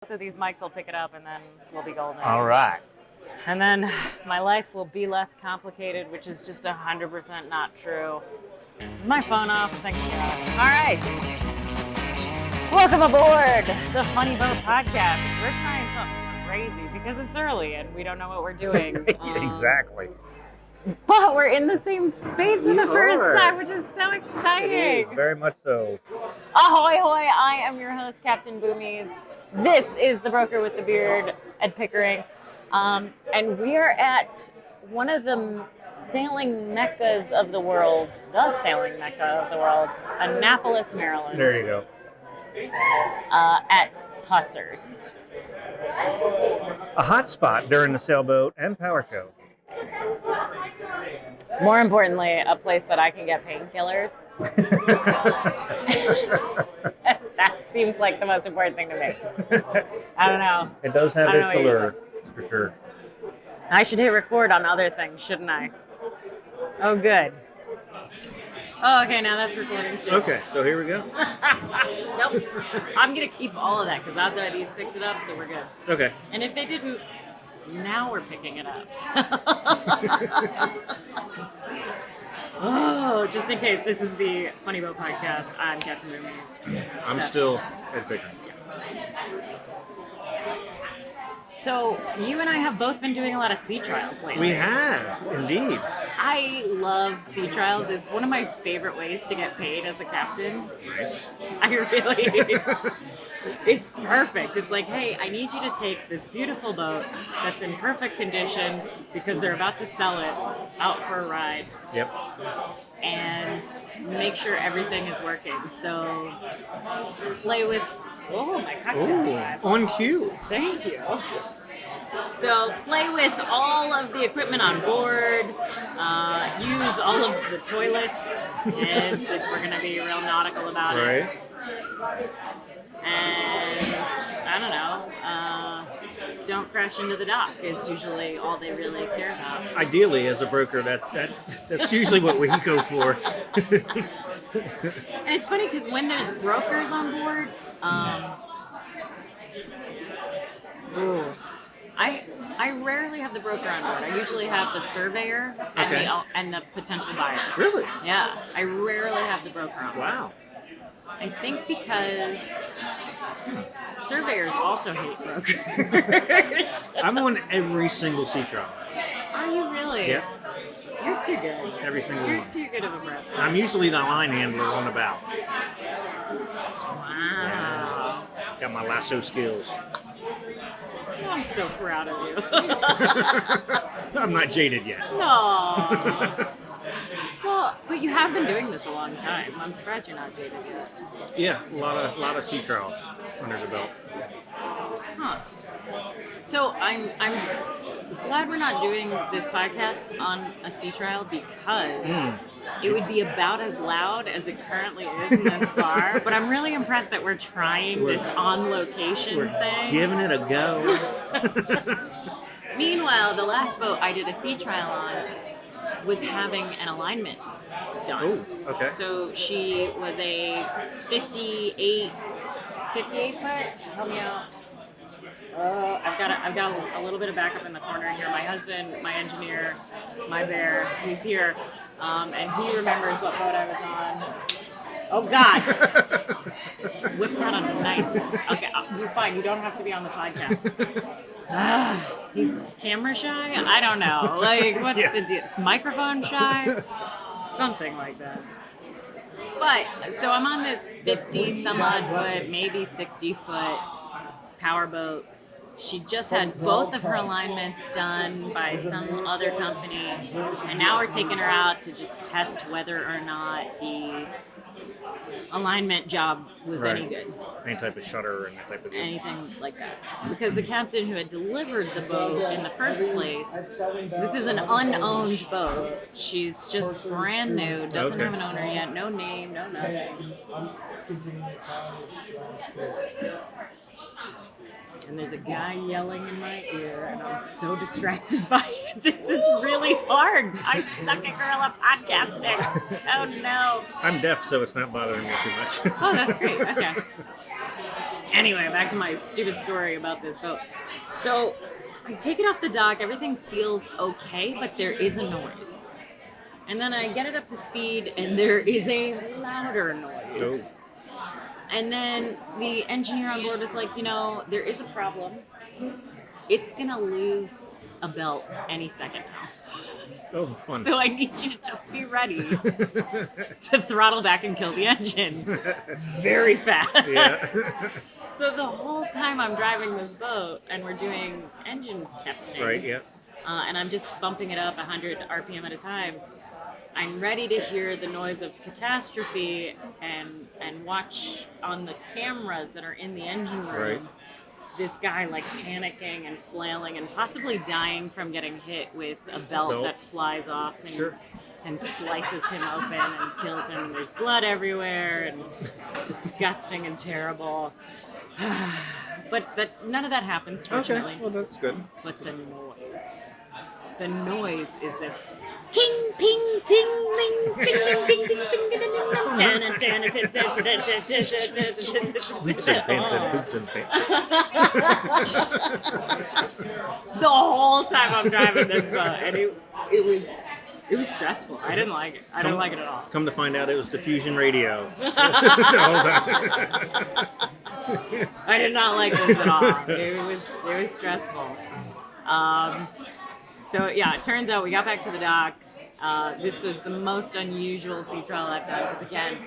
both of these mics will pick it up, and then we'll be golden. All right. And then my life will be less complicated, which is just 100% not true. Is my phone off? Thank God. All right. Welcome aboard the Funny Boat Podcast. We're trying something crazy because it's early and we don't know what we're doing. Exactly. But we're in the same space for the first time, which is so exciting. It is, very much so. Ahoy, hoy. I am your host, Captain Boomies. This is the broker with the beard, Ed Pickering. And we are at one of the sailing meccas of the world, the sailing mecca of the world, Annapolis, Maryland. There you go. At Pussers. A hot spot during the sailboat and power show. More importantly, a place that I can get painkillers. That seems like the most important thing to me. I don't know. It does have its allure, for sure. I should hit record on other things, shouldn't I? Oh, good. Oh, okay, now that's recording too. Okay, so here we go. Nope. I'm going to keep all of that because odds are these picked it up, so we're good. Okay. And if they didn't, now we're picking it up. Oh, just in case, this is the Funny Boat Podcast. I'm Captain Boomies. I'm still Ed Pickering. So, you and I have both been doing a lot of sea trials lately. We have, indeed. I love sea trials. It's one of my favorite ways to get paid as a captain. Nice. I really... It's perfect. It's like, hey, I need you to take this beautiful boat that's in perfect condition because they're about to sell it out for a ride. Yep. And make sure everything is working. So play with... Oh, my cocktail. On cue. Thank you. So play with all of the equipment on board. Use all of the toilets. And if we're going to be real nautical about it. Right. And I don't know, don't crash into the dock is usually all they really care about. Ideally, as a broker, that's usually what we go for. And it's funny because when there's brokers on board, I rarely have the broker on board. I usually have the surveyor and the potential buyer. Really? Yeah, I rarely have the broker on board. Wow. I think because surveyors also hate brokers. I'm on every single sea trial. Are you really? Yep. You're too good. Every single You're one. too good of a broker. I'm usually the line handler on the bow. Wow. Got my lasso skills. I'm so proud of you. I'm not jaded yet. No. Well, but you have been doing this a long time. I'm surprised you're not jaded yet. Yeah, a lot of sea trials under the belt. Huh. So I'm glad we're not doing this podcast on a sea trial because it would be about as loud as it currently is in this bar. But I'm really impressed that we're trying this on location thing. Giving it a go. Meanwhile, the last boat I did a sea trial on was having an alignment done. Oh, okay. So she was a 58 foot. Help me out. I've got a little bit of backup in the corner here. My husband, my engineer, my bear, he's here, and he remembers what boat I was on. Oh God! Just whipped out a knife. Okay, you're fine. You don't have to be on the podcast. He's camera shy? I don't know. Like, what's the deal? Microphone shy? Something like that. But, so I'm on this 50 some odd foot, maybe 60 foot powerboat. She just had both of her alignments done by some other company, and now we're taking her out to just test whether or not the alignment job was any good. Any type of shutter and that type of deal. Anything like that. Because the captain who had delivered the boat in the first place, this is an unowned boat. She's just brand new, doesn't have an owner yet, no name, no nothing. And there's a guy yelling in my ear, and I'm so distracted by it. This is really hard. I suck at gorilla podcasting. Oh no. I'm deaf, so it's not bothering me too much. Oh, that's great. Okay. Anyway, back to my stupid story about this boat. So I take it off the dock, everything feels okay, but there is a noise. And then I get it up to speed, and there is a louder noise. Oh. And then the engineer on board was like, there is a problem. It's going to lose a belt any second now. Oh, fun. So I need you to just be ready to throttle back and kill the engine very fast. Yeah. So the whole time I'm driving this boat and we're doing engine testing, Right, yeah. and I'm just bumping it up 100 RPM at a time, I'm ready to hear the noise of catastrophe and watch on the cameras that are in the engine room. Right. This guy like panicking and flailing and possibly dying from getting hit with a belt that flies off and slices him open and kills him, and there's blood everywhere and it's disgusting and terrible. But none of that happens, fortunately. Okay, well that's good. But the noise is this king, ping, ting, ling, ping, ding, ding, ding, ding, ding, ding, Boots and pants and boots and pants. The whole time I'm driving this boat, and it was stressful. I didn't like it. I didn't like it at all. Come to find out, it was diffusion radio. The whole time. I did not like this at all. It was stressful. So yeah, it turns out we got back to the dock. This was the most unusual sea trial I've done because again,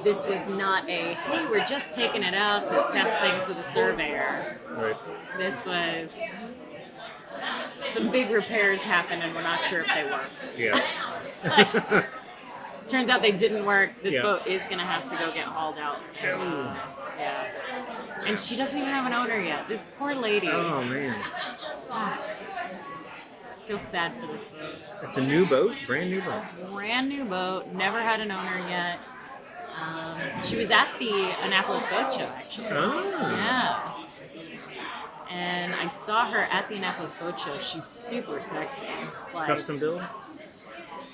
this was not a, hey, we're just taking it out to test things with a surveyor. Right. This was some big repairs happened and we're not sure if they worked. Yeah. Turns out they didn't work. This boat is going to have to go get hauled out. Yeah. And she doesn't even have an owner yet. This poor lady. Oh man. I feel sad for this boat. It's a new boat, brand new boat. Brand new boat, never had an owner yet. She was at the Annapolis boat show, actually. Oh. Yeah. And I saw her at the Annapolis boat show. She's super sexy. Like, Custom build?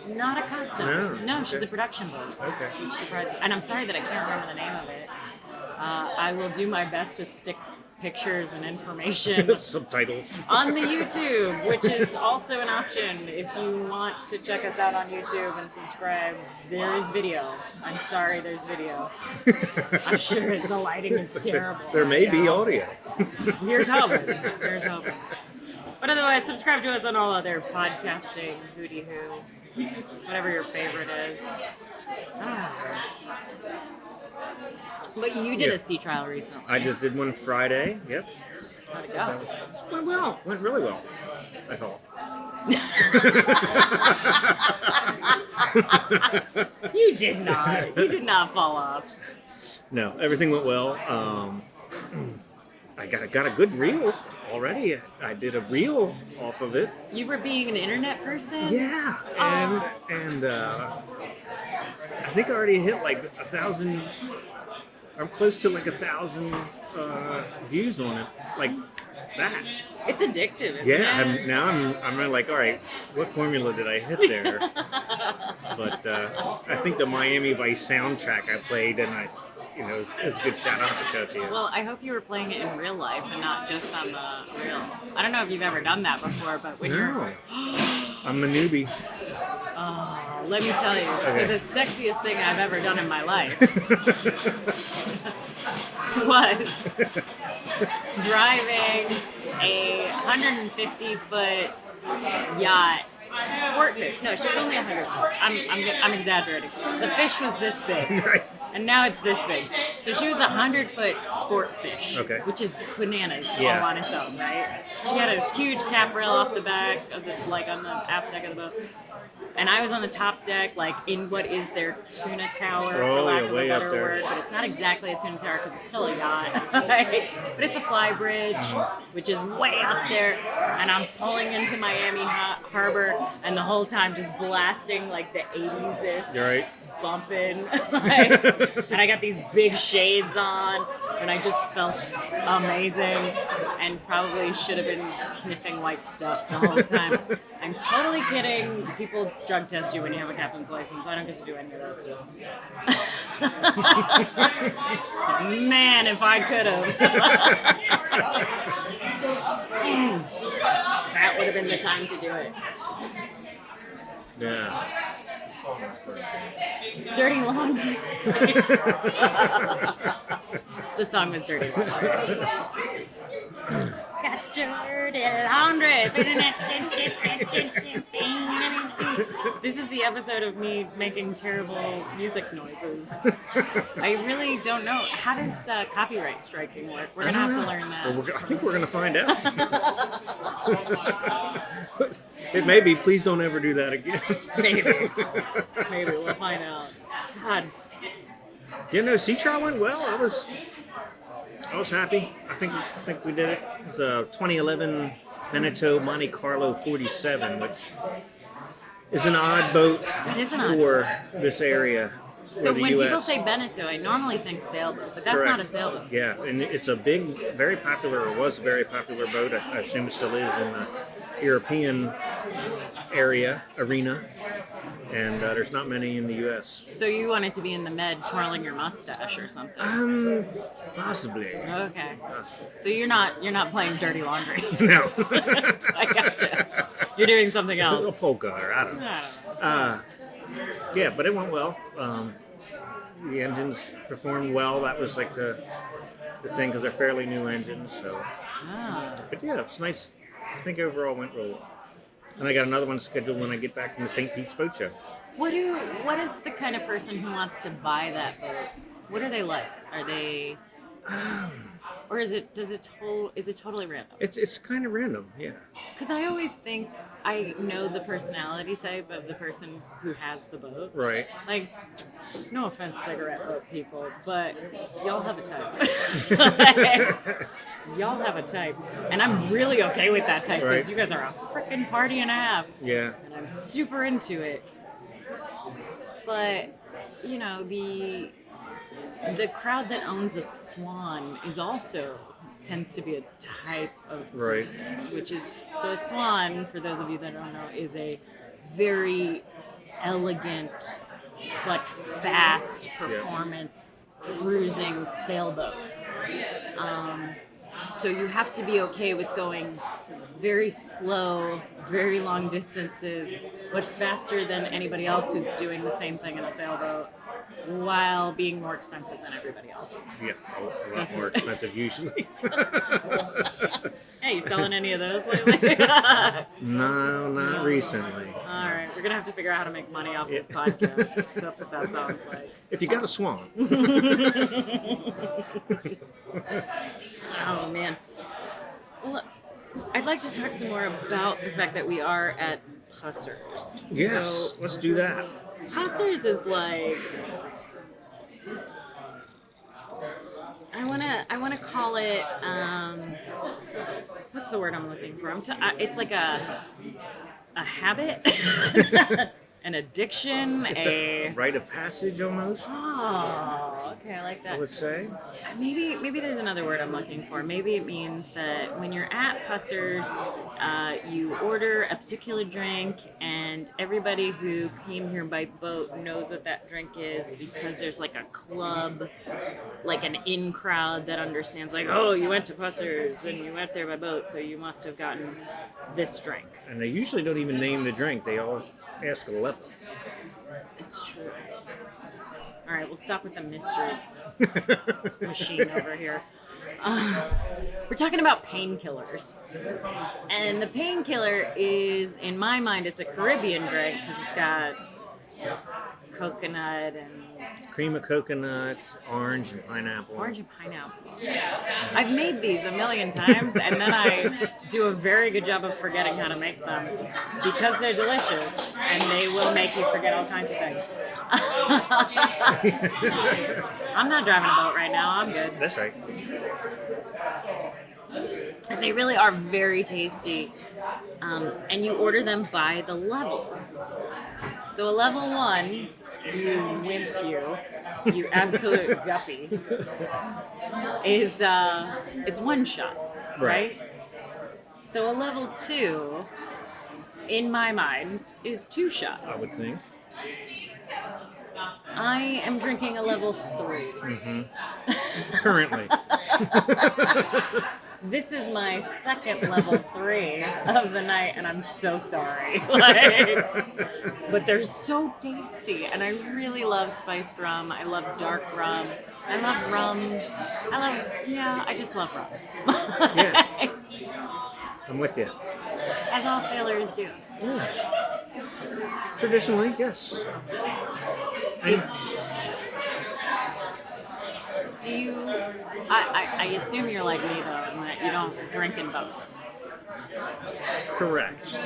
Not a custom. No, she's okay. a production boat. Okay. Which surprised me. And I'm sorry that I can't remember the name of it. I will do my best to stick pictures and information Subtitles. on the YouTube, which is also an option if you want to check us out on YouTube and subscribe. There is video. I'm sorry, there's video. I'm sure the lighting is terrible. There may be audio. Here's hoping. Here's hoping. But otherwise, subscribe to us on all other podcasting, hooty-hoo, whatever your favorite is. But you did a sea trial recently. I just did one Friday. Yep. How'd it go? Went well. Went really well. I thought. You did not. You did not fall off. No, everything went well. I got a good reel already. I did a reel off of it. You were being an internet person? Yeah, and I think I already hit like 1,000. I'm close to like 1,000 views on it, like that. It's addictive, isn't Yeah, it? I'm really like, all right, what formula did I hit there? But I think the Miami Vice soundtrack I played, and it's a good shout out to show it to you. Well, I hope you were playing it in real life and not just on the reel. I don't know if you've ever done that before, but when No, I'm a newbie. Oh, let me tell you. Okay. So the sexiest thing I've ever done in my life was driving a 150-foot yacht. Sport fish. No, she was only 100 foot. I'm exaggerating. The fish was this big. Right. And now it's this big. So she was a 100-foot sport fish. Okay. Which is bananas Yeah. all on its own, right? She had a huge cap rail off the back of the, like on the aft deck of the boat. And I was on the top deck, like in what is their tuna tower, for lack of a way up better there. word. But it's not exactly a tuna tower because it's still a yacht. Right? But it's a fly bridge, which is way up there. And I'm pulling into Miami Harbor, and the whole time just blasting like the 80s. You're right. bumping, like, and I got these big shades on, and I just felt amazing, and probably should have been sniffing white stuff the whole time. I'm totally kidding. People drug test you when you have a captain's license. I don't get to do any of that stuff. Man, if I could have. That would have been the time to do it. Yeah. Dirty Laundry. The song was Dirty Laundry. Got dirty laundry. This is the episode of me making terrible music noises. I really don't know. How does copyright striking work? We're going to have to learn that. Well, I think we're going to find out. It may be, please don't ever do that again. Maybe we'll find out. God. Yeah, no, sea trial went well. I was happy. I think we did it. It was a 2011 Beneteau Monte Carlo 47, which is an odd boat for this area. So the when US. people say Beneteau, I normally think sailboat, but that's Correct. not a sailboat. Yeah, and it's a big, very popular, or was a very popular boat. I assume it still is in the European arena, and there's not many in the U.S. So you wanted to be in the Med twirling your mustache or something? Possibly. Okay. So you're not playing Dirty Laundry. No. I gotcha. You're doing something A else. polka, or I don't know. Yeah, but it went well. The engines performed well. That was like the thing, because they're fairly new engines. So, but yeah, it's nice. I think overall went real well. And I got another one scheduled when I get back from the St. Pete's Boat Show. What is the kind of person who wants to buy that boat? What are they like? Are they, or is it totally random? It's kind of random, yeah. Because I always think I know the personality type of the person who has the boat. Right. Like, no offense, cigarette boat people, but y'all have a type. Y'all have a type. And I'm really okay with that type, because you guys are a freaking party and a half. Yeah. And I'm super into it. But, you know, the crowd that owns a Swan tends to be a type of person, which is, so a Swan, for those of you that don't know, is a very elegant but fast performance cruising sailboat. So you have to be okay with going very slow, very long distances, but faster than anybody else who's doing the same thing in a sailboat, while being more expensive than everybody else. Yeah, a lot more expensive usually. Hey, you selling any of those lately? No, not recently. All right, we're going to have to figure out how to make money off this podcast. That's what that sounds like. If you got a Swan. Oh, man. Well, I'd like to talk some more about the fact that we are at Pussers. Yes, So, let's do that. Pussers is like, I wanna call it, what's the word I'm looking for? It's like a habit, an addiction, It's a rite of passage almost, Oh, okay, I like that. I would say. Maybe there's another word I'm looking for. Maybe it means that when you're at Pussers, you order a particular drink, and everybody who came here by boat knows what that drink is, because there's like a club, like an in crowd that understands, like, oh, you went to Pussers when you went there by boat, so you must have gotten this drink. And they usually don't even name the drink. They all ask a level. It's true. All right, we'll stop with the mystery machine over here. We're talking about Painkillers. And the Painkiller is, in my mind, it's a Caribbean drink, because it's got coconut and... Cream of coconut, orange and pineapple. Orange and pineapple. I've made these a million times, and then I do a very good job of forgetting how to make them, because they're delicious, and they will make you forget all kinds of things. I'm not driving a boat right now. I'm good. That's right. And they really are very tasty. And you order them by the level. So a level 1 you wimp, you absolute guppy, is it's one shot, right? So a level 2, in my mind, is 2 shots. I would think. I am drinking a level 3. Mm-hmm. Currently. This is my second level 3 of the night, and I'm so sorry. Like, but they're so tasty, and I really love spiced rum. I love dark rum. I love rum. I just love rum. Yeah. I'm with you. As all sailors do. Yeah. Traditionally, yes. Do you? I assume you're like me though, and that you don't drink in boat. Correct.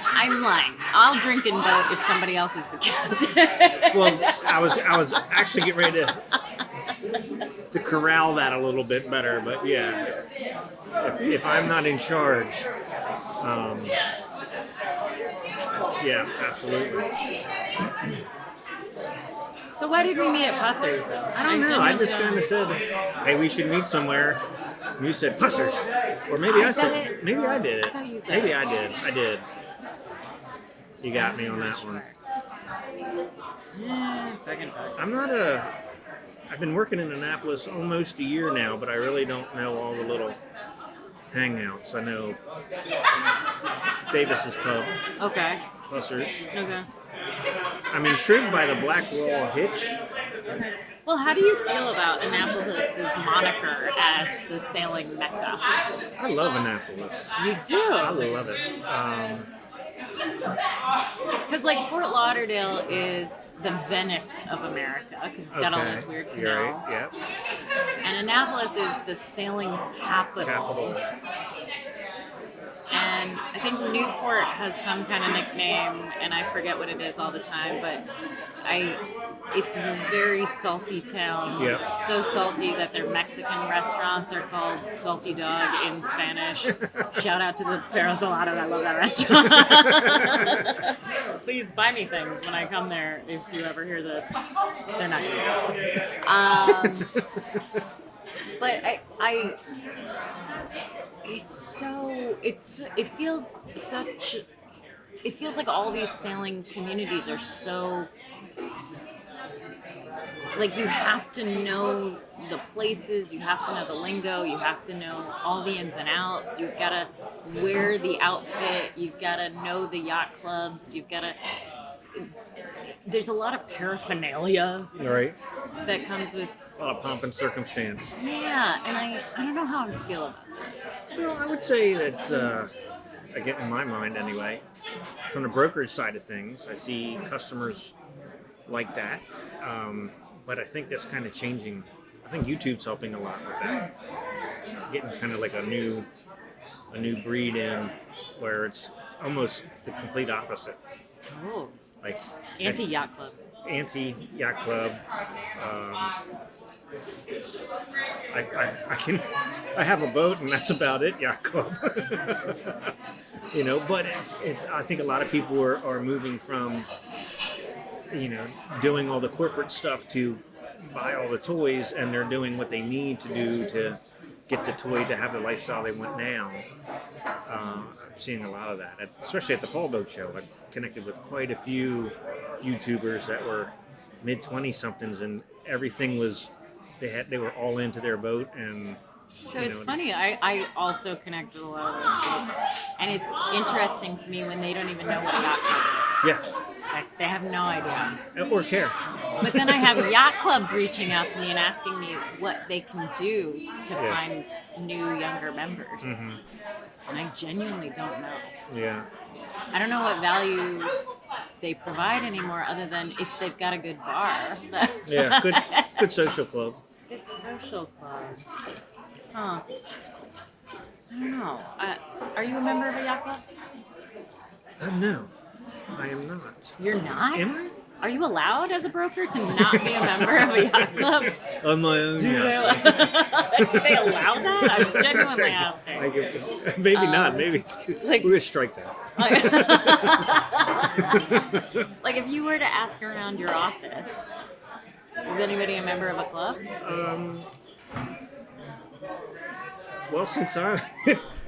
I'm lying. I'll drink in boat if somebody else is the captain. Well, I was actually getting ready to corral that a little bit better, but yeah, if I'm not in charge, yeah, absolutely. So why did we meet at Pussers though? I don't know. I just kind of said, "Hey, we should meet somewhere." And you said Pussers, or maybe I said, maybe I did it. I thought you said maybe it. I did. I did. You got me on that one. Yeah, I'm not a. I've been working in Annapolis almost a year now, but I really don't know all the little hangouts. I know Davis's Pub. Okay. Pussers. Okay. I'm intrigued by the Black Wall Hitch. Well, how do you feel about Annapolis' moniker as the sailing mecca? I love Annapolis. You do? I love it. Because like Fort Lauderdale is the Venice of America because it's got all those weird canals. Right. Yep. And Annapolis is the sailing capital. And I think Newport has some kind of nickname, and I forget what it is all the time, but it's a very salty town. Yep. So salty that their Mexican restaurants are called Salty Dog in Spanish. Shout out to the Perro Salado, I love that restaurant. Please buy me things when I come there if you ever hear this. They're not good. But it feels like all these sailing communities are so, like, you have to know the places, you have to know the lingo, you have to know all the ins and outs, you've got to wear the outfit, you've got to know the yacht clubs, there's a lot of paraphernalia that comes with A lot of pomp and circumstance. Yeah, and I don't know how I feel about that. Well, I would say that, again, in my mind anyway, from the brokerage side of things, I see customers like that. But I think that's kind of changing. I think YouTube's helping a lot with that. Getting kind of like a new breed in where it's almost the complete opposite. Oh. Like Anti-yacht club. Anti-yacht club. I have a boat and that's about it, yacht club. But it's I think a lot of people are moving from, doing all the corporate stuff to buy all the toys, and they're doing what they need to do to get the toy to have the lifestyle they want now. I'm seeing a lot of that, especially at the Fall Boat Show. I've connected with quite a few YouTubers that were mid-20-somethings, and everything was, they were all into their boat. And so it's funny, I also connect with a lot of those people, and it's interesting to me when they don't even know what a yacht club is. Yeah. Like, they have no idea. Or care. But then I have yacht clubs reaching out to me and asking me what they can do to find new, younger members. Mm-hmm. And I genuinely don't know. Yeah. I don't know what value they provide anymore other than if they've got a good bar. Yeah, good social club. Good social club. Huh. I don't know. Are you a member of a yacht club? No, I am not. You're not? Am I? Are you allowed as a broker to not be a member of a yacht club? On my own. Do they allow that? I'm genuinely asking. Maybe not. Maybe we're going to strike that. Like if you were to ask around your office, is anybody a member of a club? Well, since I'm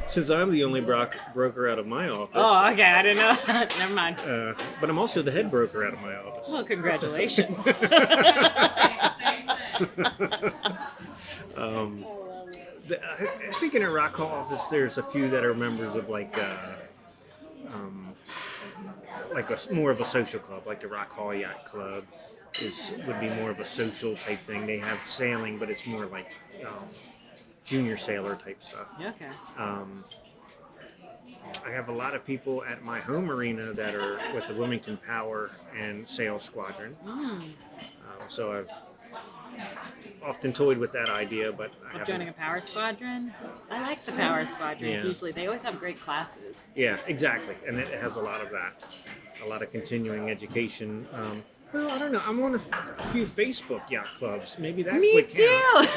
since I'm the only broker out of my office. Oh, okay. I didn't know. Never mind. But I'm also the head broker out of my office. Well, congratulations. I think in a rock hall office, there's a few that are members of like more of a social club, like the Rock Hall Yacht Club would be more of a social type thing. They have sailing, but it's more like junior sailor type stuff. Okay. I have a lot of people at my home marina that are with the Wilmington Power and Sail Squadron. So I've often toyed with that idea, but I haven't. Joining a power squadron? I like the power squadrons. Yeah. Usually, they always have great classes. Yeah, exactly, and it has a lot of that, a lot of continuing education. Well, I don't know. I'm on a few Facebook yacht clubs. Maybe that Me would too. count.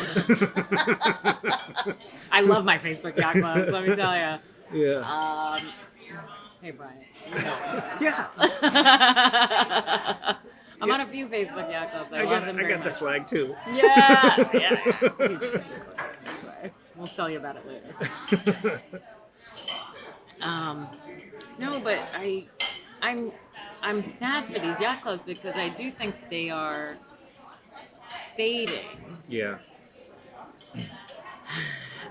I love my Facebook yacht clubs. Let me tell you. Yeah. Hey, Brian. Yeah. I'm on a few Facebook yacht clubs. I love them I very got the much. flag too. Yeah. We'll tell you about it later. No, but I'm sad for these yacht clubs because I do think they are fading. Yeah.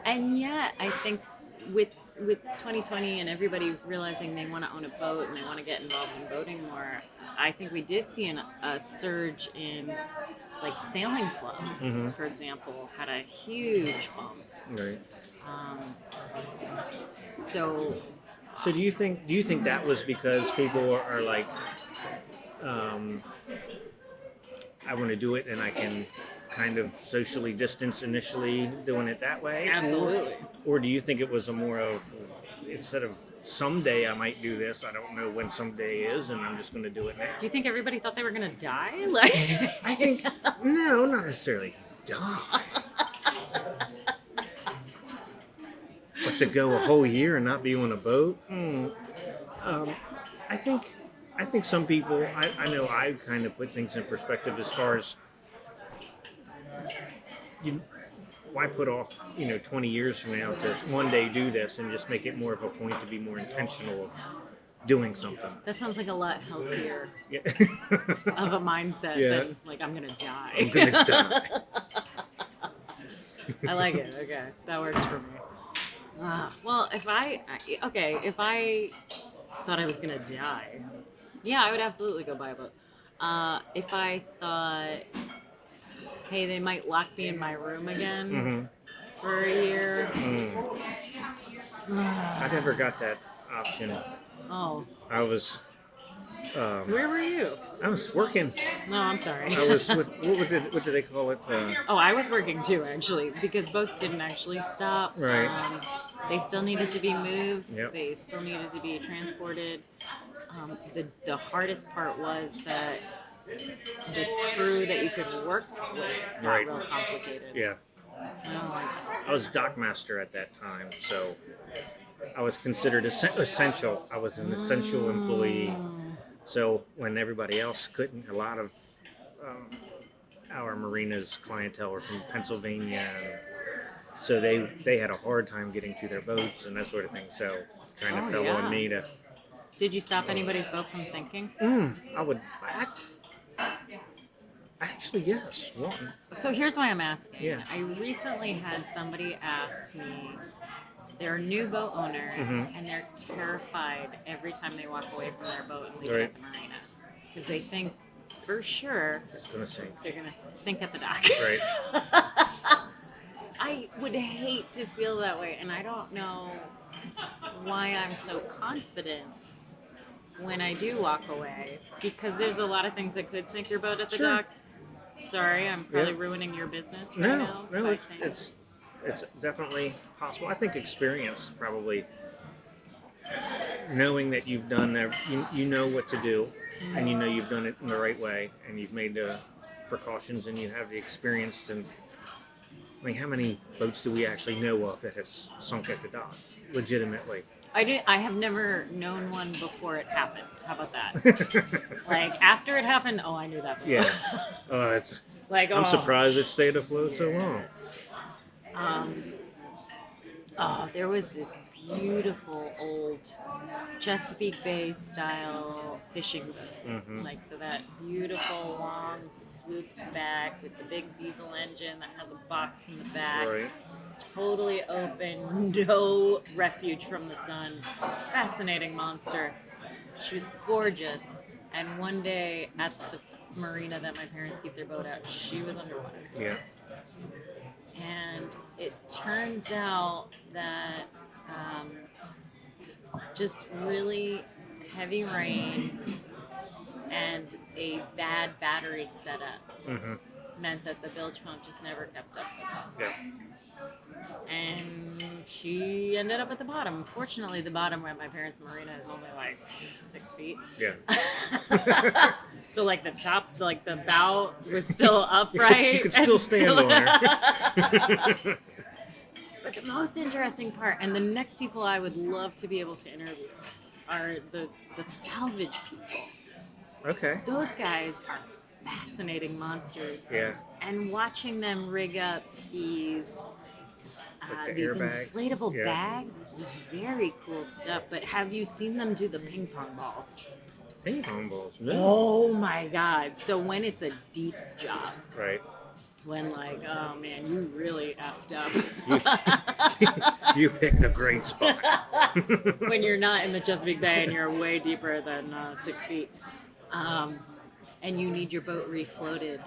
And yet, I think with 2020 and everybody realizing they want to own a boat and they want to get involved in boating more, I think we did see a surge in like sailing clubs, for example, had a huge bump. Right. So do you think that was because people are like, I want to do it and I can kind of socially distance initially doing it that way? Absolutely. Or do you think it was a more of, instead of someday I might do this, I don't know when someday is, and I'm just going to do it now? do you think everybody thought they were going to die? Like, I think, no, not necessarily die. But to go a whole year and not be on a boat? I think some people, I know I kind of put things in perspective as far as, why put off 20 years from now to one day do this and just make it more of a point to be more intentional of doing something. that sounds like a lot healthier Yeah. of a mindset Yeah. than like I'm going to die. I'm gonna die. I like it. Okay, that works for me. Well, if I thought I was gonna die, yeah, I would absolutely go buy a boat. If I thought, hey, they might lock me in my room again for a year. I never got that option. Oh, I was. where were you? I was working. No, I'm sorry. I was what did they call it? Oh, I was working too, actually, because boats didn't actually stop. Right. They still needed to be moved. Yep. They still needed to be transported. The hardest part was that the crew that you could work with got Right. real complicated. Yeah. I was dockmaster at that time, so I was considered essential. I was an essential employee. So when everybody else couldn't, a lot of our marina's clientele were from Pennsylvania, so they had a hard time getting to their boats and that sort of thing. So it kind of fell on me to. Did you stop anybody's boat from sinking? Actually, yes. One. So here's why I'm asking. Yeah. I recently had somebody ask me, they're a new boat owner, and they're terrified every time they walk away from their boat and leave it at the marina. Because they think, for sure, It's going to sink. they're going to sink at the dock. Right. I would hate to feel that way, and I don't know why I'm so confident when I do walk away, because there's a lot of things that could sink your boat at the dock. Sorry, I'm probably ruining your business right now. No, it's definitely possible. I think experience, probably knowing that you've done that, you know what to do, and you know you've done it in the right way, and you've made the precautions, and you have the experience. And I mean, how many boats do we actually know of that have sunk at the dock legitimately? I have never known one before it happened. How about that? Like after it happened, I knew that. Yeah. Oh, it's. Like I'm surprised it stayed afloat so long. There was this beautiful old Chesapeake Bay style fishing boat. Like, so that beautiful long swooped back with the big diesel engine that has a box in the back. Right. Totally open, no refuge from the sun. Fascinating monster. She was gorgeous. And one day at the marina that my parents keep their boat at, she was underwater. Yeah. And it turns out that just really heavy rain and a bad battery setup meant that the bilge pump just never kept up with it. Yeah. And she ended up at the bottom. Fortunately, the bottom at my parents' marina is only like 6 feet. Yeah. So like the top, like the bow was still upright. You could still stand on her. But the most interesting part, and the next people I would love to be able to interview, are the salvage people. Okay. Those guys are fascinating monsters. Yeah. And watching them rig up these Like the these airbags. inflatable bags was very cool stuff. But have you seen them do the ping pong balls? Ping pong balls. No. Oh my God. So when it's a deep job. Right. When like, oh man, you really effed up. You picked a great spot. When you're not in the Chesapeake Bay and you're way deeper than 6 feet. And you need your boat refloated.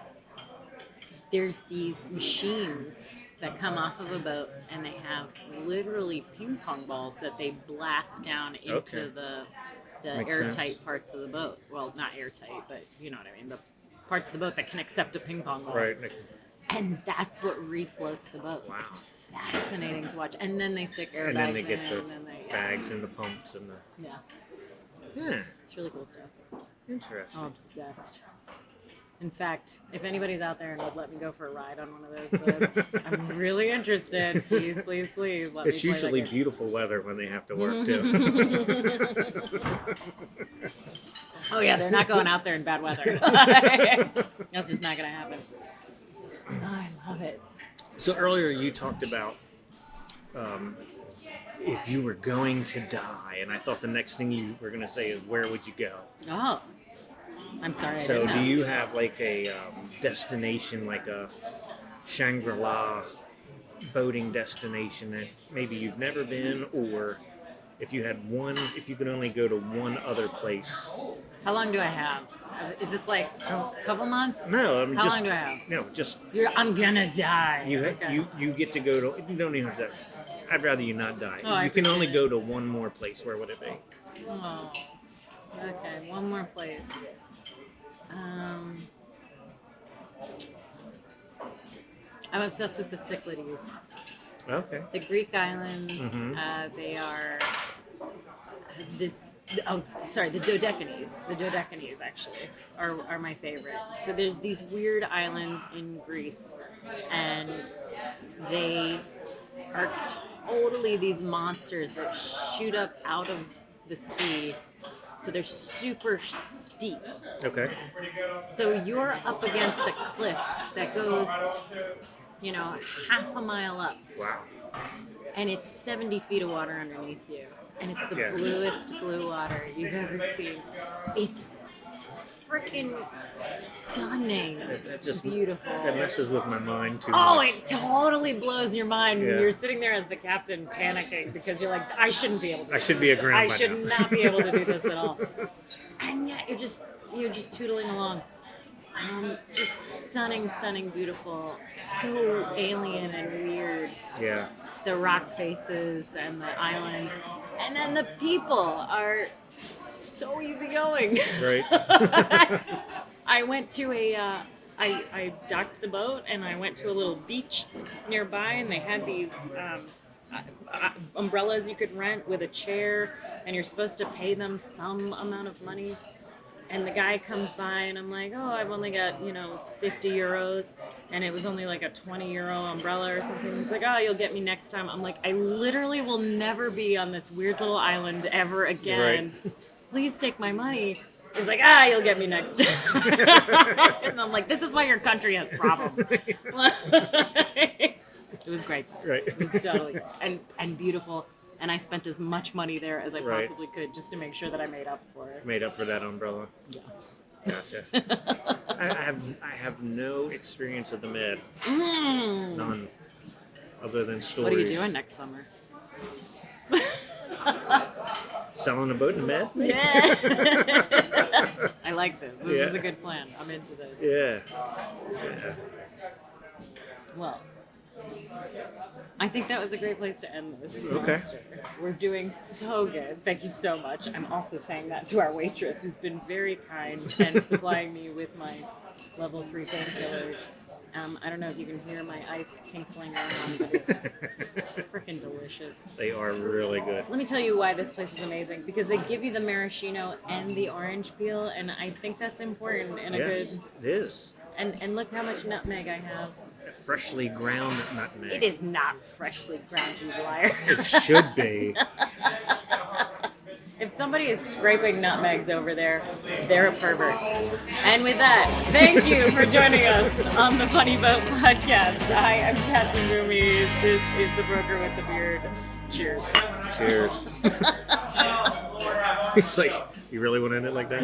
There's these machines that come off of a boat and they have literally ping pong balls that they blast down into the Makes airtight sense. parts of the boat. Well, not airtight, but you know what I mean. The parts of the boat that can accept a ping pong ball. Right. And that's what refloats the boat. Wow. It's fascinating to watch. And then they stick airbags And then they get in, the and then they, bags and the pumps and the. Yeah. Yeah. It's really cool stuff. Interesting. I'm obsessed. In fact, if anybody's out there and would let me go for a ride on one of those boats, I'm really interested. Please, please, please let It's me play usually that game. beautiful weather when they have to work too. Oh yeah, they're not going out there in bad weather. That's just not going to happen. Oh, I love it. So earlier you talked about if you were going to die, and I thought the next thing you were going to say is where would you go? Oh, I'm sorry. I So didn't do ask. you have like a destination, like a Shangri-La boating destination that maybe you've never been, or if you had one, if you could only go to one other place? How long do I have? Is this like a couple months? No, I'm How just. long do I have? No, just I'm gonna die. you get to go to. You don't even have to. I'd rather you not die. Oh, I You can only appreciate go to one more place. Where would it be? Oh, okay. One more place. I'm obsessed with the Cyclades. Okay. The Greek islands. Mhm. They are this. Oh, sorry. The Dodecanese. The Dodecanese actually are my favorite. So there's these weird islands in Greece, and they are totally these monsters that shoot up out of the sea. So they're super steep. Okay. So you're up against a cliff that goes, half a mile up. Wow. And it's 70 feet of water underneath you. And it's the Yeah. bluest blue water you've ever seen. It's freaking stunning. That just beautiful. That messes with my mind too Oh, much. it totally blows your mind. Yeah. You're sitting there as the captain panicking because you're like, I shouldn't be able to do I should this. be aground I by should now. not be able to do this at all. And yet you're just tootling along. Just stunning, stunning, beautiful. So alien and weird. Yeah. The rock faces and the islands. And then the people are so easygoing. Right. I went to I docked the boat and I went to a little beach nearby, and they had these umbrellas you could rent with a chair, and you're supposed to pay them some amount of money. And the guy comes by and I'm like, oh, I've only got, 50 euros. and it was only like a 20-euro umbrella or something. He's like, oh, you'll get me next time. I'm like, I literally will never be on this weird little island ever again. Right. Please take my money. He's like, you'll get me next time. And I'm like, this is why your country has problems. It was great. Right. It was totally and beautiful. And I spent as much money there as I Right. possibly could just to make sure that I made up for it. Made up for that umbrella. Yeah. Gotcha. I have no experience at the Med. None. Other than stories. What are you doing next summer? Selling a boat in the Med? Yeah. I like this. This Yeah. is a good plan. I'm into this. Yeah. Well, I think that was a great place to end this. Okay. semester. We're doing so good. Thank you so much. I'm also saying that to our waitress, who's been very kind and supplying me with my level 3 painkillers. I don't know if you can hear my ice tinkling around, but it's freaking delicious. They are really good. Let me tell you why this place is amazing. Because they give you the maraschino and the orange peel, and I think that's important in a Yes, good... it is. And look how much nutmeg I have. Freshly ground nutmeg. It is not freshly ground, you liar. It should be. If somebody is scraping nutmegs over there, they're a pervert. And with that, thank you for joining us on the Funny Boat Podcast. I am Captain Roomies. This is the broker with the beard. Cheers. Cheers. He's like, you really want to end it like that?